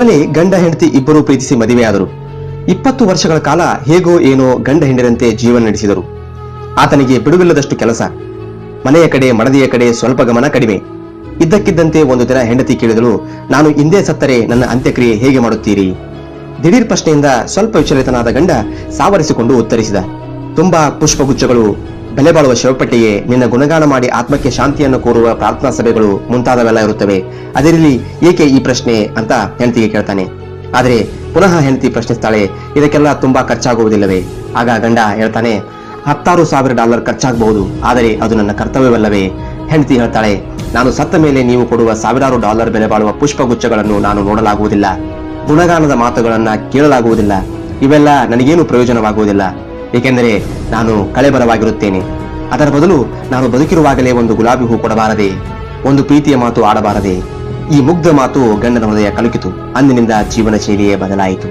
ಮನೆ ಗಂಡ ಹೆಂಡತಿ ಇಬ್ಬರು ಪ್ರೀತಿಸಿ ಮದುವೆಯಾದರು. 20 ವರ್ಷಗಳ ಕಾಲ ಹೇಗೋ ಏನೋ ಗಂಡ ಹೆಂಡರಂತೆ ಜೀವನ ನಡೆಸಿದರು. ಆತನಿಗೆ ಬಿಡುವಿಲ್ಲದಷ್ಟು ಕೆಲಸ, ಮನೆಯ ಕಡೆ ಮಡದಿಯ ಕಡೆ ಸ್ವಲ್ಪ ಗಮನ ಕಡಿಮೆ. ಇದ್ದಕ್ಕಿದ್ದಂತೆ ಒಂದು ದಿನ ಹೆಂಡತಿ ಕೇಳಿದಳು, ನಾನು ಇಂದೇ ಸತ್ತರೆ ನನ್ನ ಅಂತ್ಯಕ್ರಿಯೆ ಹೇಗೆ ಮಾಡುತ್ತೀರಿ? ದಿಢೀರ್ ಪ್ರಶ್ನೆಯಿಂದ ಸ್ವಲ್ಪ ವಿಚಲಿತನಾದ ಗಂಡ ಸಾವರಿಸಿಕೊಂಡು ಉತ್ತರಿಸಿದ, ತುಂಬಾ ಪುಷ್ಪಗುಚ್ಛಗಳು, ಬೆಲೆ ಬಾಳುವ ಶವಪೆಟ್ಟಿಗೆ, ನಿನ್ನ ಗುಣಗಾನ ಮಾಡಿ ಆತ್ಮಕ್ಕೆ ಶಾಂತಿಯನ್ನು ಕೋರುವ ಪ್ರಾರ್ಥನಾ ಸಭೆಗಳು ಮುಂತಾದವೆಲ್ಲ ಇರುತ್ತವೆ. ಅದಿರಲಿ, ಏಕೆ ಈ ಪ್ರಶ್ನೆ ಅಂತ ಹೆಂಡತಿಗೆ ಕೇಳ್ತಾನೆ. ಆದರೆ ಪುನಃ ಹೆಂಡತಿ ಪ್ರಶ್ನಿಸ್ತಾಳೆ, ಇದಕ್ಕೆಲ್ಲ ತುಂಬಾ ಖರ್ಚಾಗುವುದಿಲ್ಲವೇ? ಆಗ ಗಂಡ ಹೇಳ್ತಾನೆ, $10,000 ಖರ್ಚಾಗಬಹುದು, ಆದರೆ ಅದು ನನ್ನ ಕರ್ತವ್ಯವಲ್ಲವೇ? ಹೆಂಡತಿ ಹೇಳ್ತಾಳೆ, ನಾನು ಸತ್ತ ಮೇಲೆ ನೀವು ಕೊಡುವ $1,000 ಬೆಲೆ ಬಾಳುವ ಪುಷ್ಪಗುಚ್ಛಗಳನ್ನು ನಾನು ನೋಡಲಾಗುವುದಿಲ್ಲ, ಗುಣಗಾನದ ಮಾತುಗಳನ್ನ ಕೇಳಲಾಗುವುದಿಲ್ಲ, ಇವೆಲ್ಲ ನನಗೇನು ಪ್ರಯೋಜನವಾಗುವುದಿಲ್ಲ, ಏಕೆಂದರೆ ನಾನು ಕಳೆಬರವಾಗಿರುತ್ತೇನೆ. ಅದರ ಬದಲು ನಾನು ಬದುಕಿರುವಾಗಲೇ ಒಂದು ಗುಲಾಬಿ ಹೂ ಕೊಡಬಾರದೆ, ಒಂದು ಪ್ರೀತಿಯ ಮಾತು ಆಡಬಾರದೆ? ಈ ಮುಗ್ಧ ಮಾತು ಗಂಡನ ಹೃದಯ ಕಲುಕಿತು. ಅಂದಿನಿಂದ ಜೀವನ ಶೈಲಿಯೇ ಬದಲಾಯಿತು.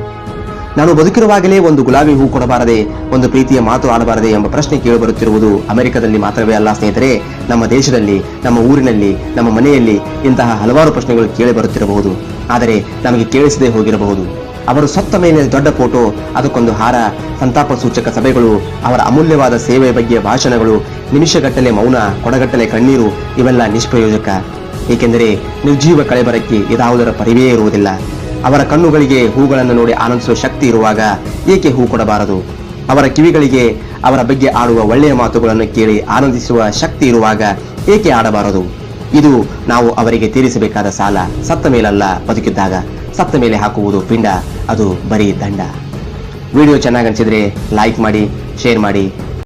ನಾನು ಬದುಕಿರುವಾಗಲೇ ಒಂದು ಗುಲಾಬಿ ಹೂ ಕೊಡಬಾರದೆ, ಒಂದು ಪ್ರೀತಿಯ ಮಾತು ಆಡಬಾರದೆ ಎಂಬ ಪ್ರಶ್ನೆ ಕೇಳಿಬರುತ್ತಿರುವುದು ಅಮೆರಿಕದಲ್ಲಿ ಮಾತ್ರವೇ ಅಲ್ಲ ಸ್ನೇಹಿತರೆ, ನಮ್ಮ ದೇಶದಲ್ಲಿ, ನಮ್ಮ ಊರಿನಲ್ಲಿ, ನಮ್ಮ ಮನೆಯಲ್ಲಿ ಇಂತಹ ಹಲವಾರು ಪ್ರಶ್ನೆಗಳು ಕೇಳಿ ಬರುತ್ತಿರಬಹುದು. ಆದರೆ ನಮಗೆ ಕೇಳಿಸದೇ ಹೋಗಿರಬಹುದು. ಅವರು ಸತ್ತ ಮೇಲೆ ದೊಡ್ಡ ಫೋಟೋ, ಅದಕ್ಕೊಂದು ಹಾರ, ಸಂತಾಪ ಸೂಚಕ ಸಭೆಗಳು, ಅವರ ಅಮೂಲ್ಯವಾದ ಸೇವೆಯ ಬಗ್ಗೆ ಭಾಷಣಗಳು, ನಿಮಿಷಗಟ್ಟಲೆ ಮೌನ, ಕೊಡಗಟ್ಟಲೆ ಕಣ್ಣೀರು, ಇವೆಲ್ಲ ನಿಷ್ಪ್ರಯೋಜಕ. ಏಕೆಂದರೆ ನಿರ್ಜೀವ ಕಳೆಬರಕ್ಕೆ ಇದಾವುದರ ಪರಿವೇ ಇರುವುದಿಲ್ಲ. ಅವರ ಕಣ್ಣುಗಳಿಗೆ ಹೂಗಳನ್ನು ನೋಡಿ ಆನಂದಿಸುವ ಶಕ್ತಿ ಇರುವಾಗ ಏಕೆ ಹೂ ಕೊಡಬಾರದು? ಅವರ ಕಿವಿಗಳಿಗೆ ಅವರ ಬಗ್ಗೆ ಆಡುವ ಒಳ್ಳೆಯ ಮಾತುಗಳನ್ನು ಕೇಳಿ ಆನಂದಿಸುವ ಶಕ್ತಿ ಇರುವಾಗ ಏಕೆ ಆಡಬಾರದು? ಇದು ನಾವು ಅವರಿಗೆ ತೀರಿಸಬೇಕಾದ ಸಾಲ. ಸತ್ತ ಮೇಲಲ್ಲ, ಬದುಕಿದ್ದಾಗ. ಸತ್ತ ಮೇಲೆ ಹಾಕುವುದು ಪಿಂಡ, ಅದು ಬರೀ ದಂಡ. ವಿಡಿಯೋ ಚೆನ್ನಾಗಿ ಅನಿಸಿದ್ರೆ ಲೈಕ್ ಮಾಡಿ, ಶೇರ್ ಮಾಡಿ,